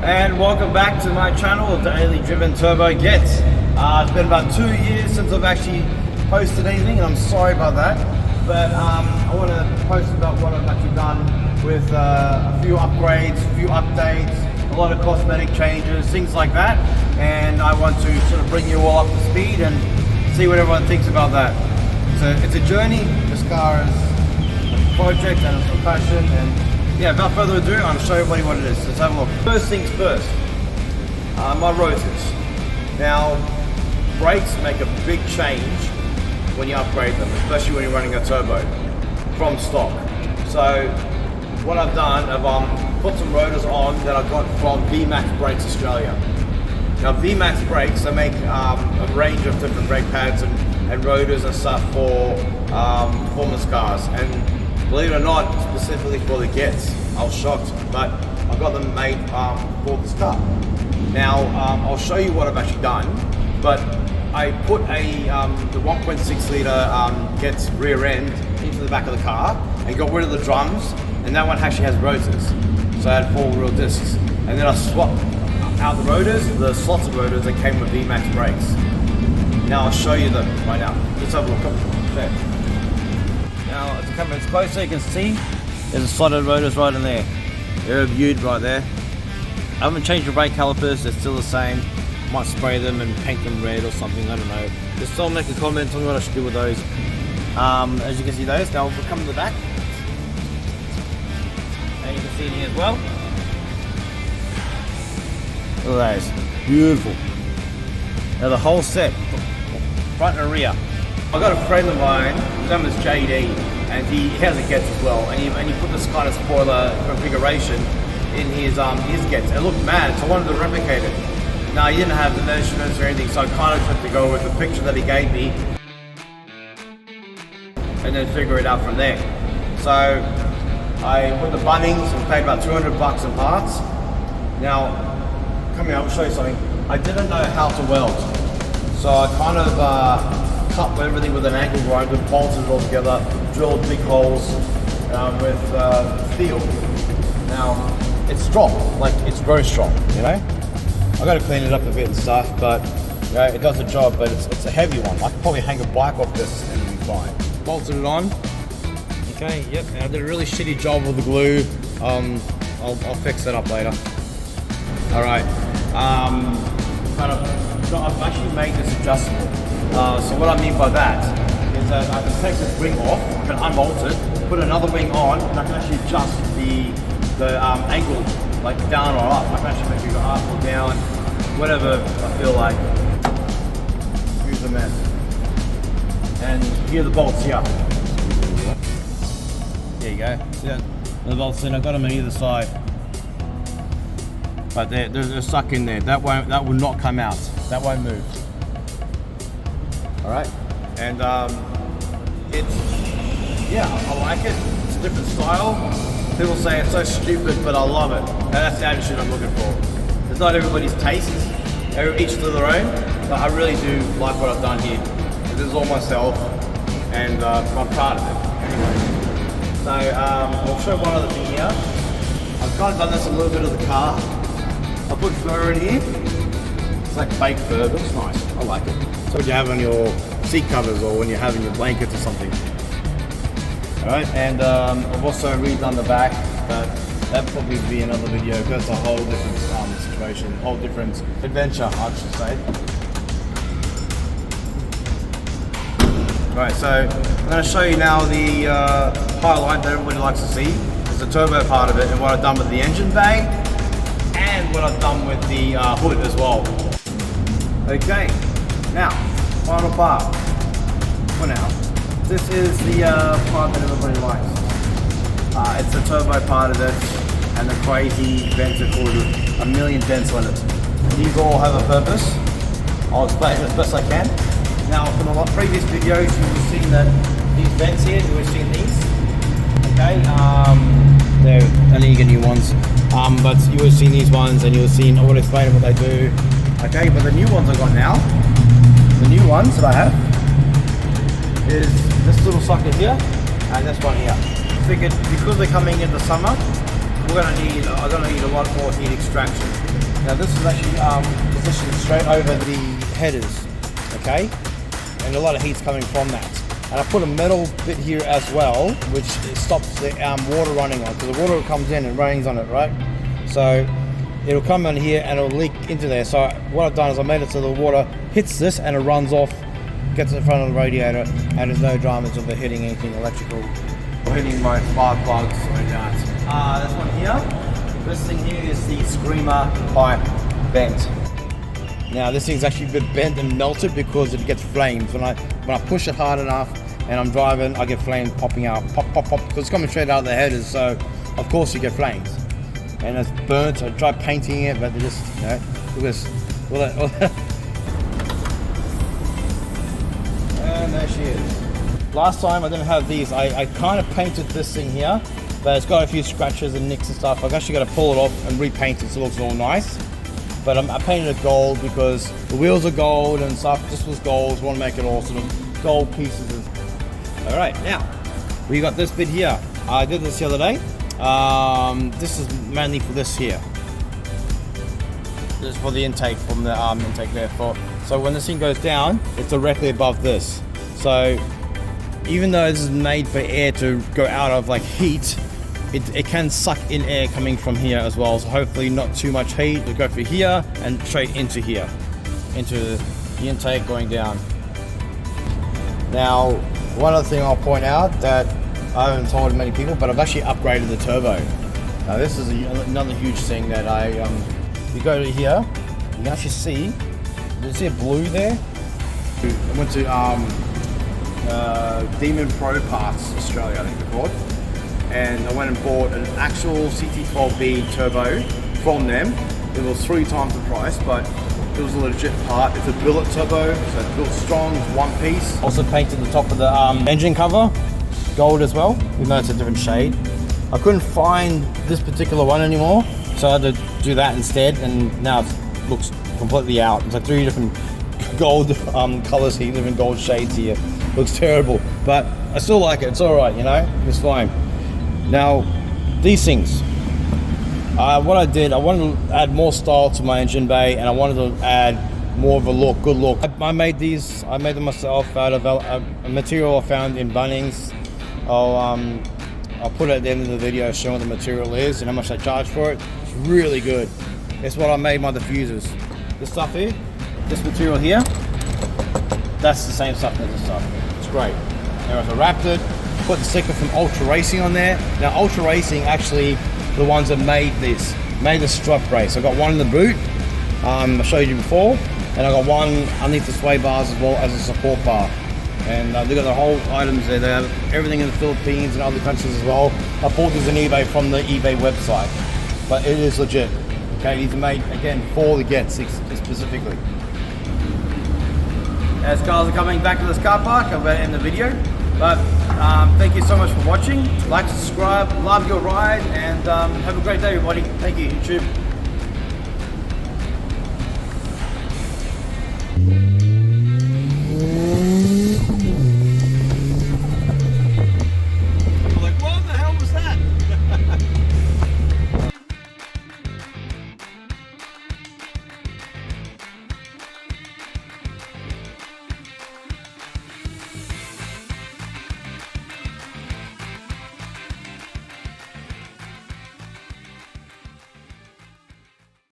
And welcome back to my channel, Daily Driven Turbo Getz. It's been about 2 years since I've actually posted anything, and I'm sorry about that. But I want to post about what I've actually done with a few upgrades, a few updates, a lot of cosmetic changes, things like that. And I want to sort of bring you all up to speed and see what everyone thinks about that. So it's a journey. This car is a project and it's a passion. And yeah, without further ado, I'm going to show everybody what it is. Let's have a look. First things first, my rotors. Now, brakes make a big change when you upgrade them, especially when you're running a turbo from stock. So what I've done, I've put some rotors on that I got from VMAX Brakes Australia. Now VMAX Brakes, they make a range of different brake pads and rotors and stuff for performance cars. And believe it or not, specifically for the Getz. I was shocked, but I got them made for this car. Now, I'll show you what I've actually done, but I put the 1.6 litre Getz rear end into the back of the car and got rid of the drums, and that one actually has rotors. So I had 4 real discs. And then I swapped out the rotors, the slots of rotors that came with VMAX brakes. Now I'll show you them right now. Let's have a look. There. Now, as I come in closer, you can see there's a slotted rotors right in there. They're viewed right there. I haven't changed the brake calipers, they're still the same. Might spray them and paint them red or something, I don't know. Just still make a comment on what I should do with those. As you can see those, now we'll come to the back. And you can see in here as well. Look at those, beautiful. Now the whole set, front and rear. I got a friend of mine, his name is JD, and he has a Getz as well, and he put this kind of spoiler configuration in his Getz. It looked mad, so I wanted to replicate it. Now he didn't have the measurements or anything, so I kind of took to go with the picture that he gave me, and then figure it out from there. So I went to Bunnings and paid about 200 bucks in parts. Now, come here, I'll show you something. I didn't know how to weld, so I kind of cut everything with an angle grinder, bolted it all together, drilled big holes with steel. Now, it's strong, like it's very strong, you know? I got to clean it up a bit and stuff, but you know, it does the job, but it's a heavy one. I could probably hang a bike off this and it'll be fine. Bolted it on. Okay, yep, and I did a really shitty job with the glue. I'll fix it up later. All right, so I've actually made this adjustable. So what I mean by that is that I can take this wing off, I can unbolt it, put another wing on, and I can actually adjust the angle, like down or up. I can actually make it go up or down, whatever I feel like. Here's the mess. And here are the bolts here. There you go. See that? The bolts in, I've got them on either side. But they're stuck in there. That will not come out. That won't move. All right, and yeah, I like it. It's a different style. People say it's so stupid, but I love it. And that's the attitude I'm looking for. It's not everybody's taste, each to their own, but I really do like what I've done here. This is all myself, and I'm proud of it. Anyway, so I'll show one other thing here. I've kind of done this a little bit of the car. I put fur in here. It's like fake fur, but it's nice. I like it. So what you have on your seat covers or when you're having your blankets or something. Alright, and I've also redone the back, but that'll probably be another video because it's a whole different situation, whole different adventure, I should say. Right, so I'm going to show you now the highlight that everybody likes to see. It's the turbo part of it and what I've done with the engine bay and what I've done with the hood as well. Okay. Now, final part for now. This is the part that everybody likes. It's the turbo part of it and the crazy vents with a million vents on it. These all have a purpose. I'll explain it as best I can. Now, from the previous videos, you would have seen that these vents here, you would have seen these. Okay, I need to get new ones. But you would have seen these ones and you would have seen, I will explain what they do. Okay, but the new ones I got now, the new ones that I have is this little socket here and this one here. Figured because they're coming in the summer, I'm gonna need a lot more heat extraction. Now this is actually positioned straight over the headers, okay? And a lot of heat's coming from that. And I put a metal bit here as well, which stops the water running on, because the water comes in and rains on it, right? So it'll come in here and it'll leak into there. So what I've done is I made it so the water hits this and it runs off, gets in front of the radiator, and there's no dramas of it hitting anything electrical or hitting my spark plugs or anything like that. This one here, this thing here is the screamer pipe vent. Now this thing's actually a bit bent and melted because it gets flames. When I push it hard enough and I'm driving, I get flames popping out, pop, pop, pop, because it's coming straight out of the headers, so of course you get flames. And it's burnt. I tried painting it, but they just, you know, look at this. And there she is. Last time I didn't have these. I kind of painted this thing here, but it's got a few scratches and nicks and stuff. I've actually got to pull it off and repaint it so it looks all nice. But I painted it gold because the wheels are gold and stuff. This was gold, so I want to make it all sort of gold pieces. All right, now we got this bit here. I did this the other day. This is mainly for this here. This is for the intake from the intake there. So when this thing goes down, it's directly above this. So even though this is made for air to go out of like heat, it can suck in air coming from here as well, so hopefully not too much heat. It'll go through here and straight into here, into the intake going down. Now, one other thing I'll point out that I haven't told many people, but I've actually upgraded the turbo. Now this is another huge thing that you go to here, you can actually see, you see a blue there? I went to Demon Pro Parts Australia, I think they're called. And I went and bought an actual CT12B turbo from them. It was 3 times the price, but it was a legit part. It's a billet turbo, so it's built strong, it's one piece. Also painted the top of the engine cover, gold as well, even though it's a different shade. I couldn't find this particular one anymore, so I had to do that instead, and now it looks completely out. It's like 3 different gold colors here, different gold shades here. Looks terrible, but I still like it. It's all right, you know, it's fine. Now, these things, what I did, I wanted to add more style to my engine bay, and I wanted to add more of a look, good look. I made them myself out of a material I found in Bunnings. I'll put it at the end of the video showing what the material is and how much I charge for it. It's really good. It's what I made my diffusers. This stuff here, this material here, that's the same stuff as this stuff. It's great. Now I wrapped it, put the sticker from Ultraracing on there. Now Ultraracing actually the ones that made the strut brace. I got one in the boot, I showed you before, and I got one underneath the sway bars as well as a support bar. And they got the whole items there. They have everything in the Philippines and other countries as well. I bought this on eBay from the eBay website, but it is legit. Okay, these are made again for the Getz specifically. As cars are coming back to this car park, I'm going to end the video. But thank you so much for watching. Like, subscribe, love your ride, and have a great day, everybody. Thank you, YouTube.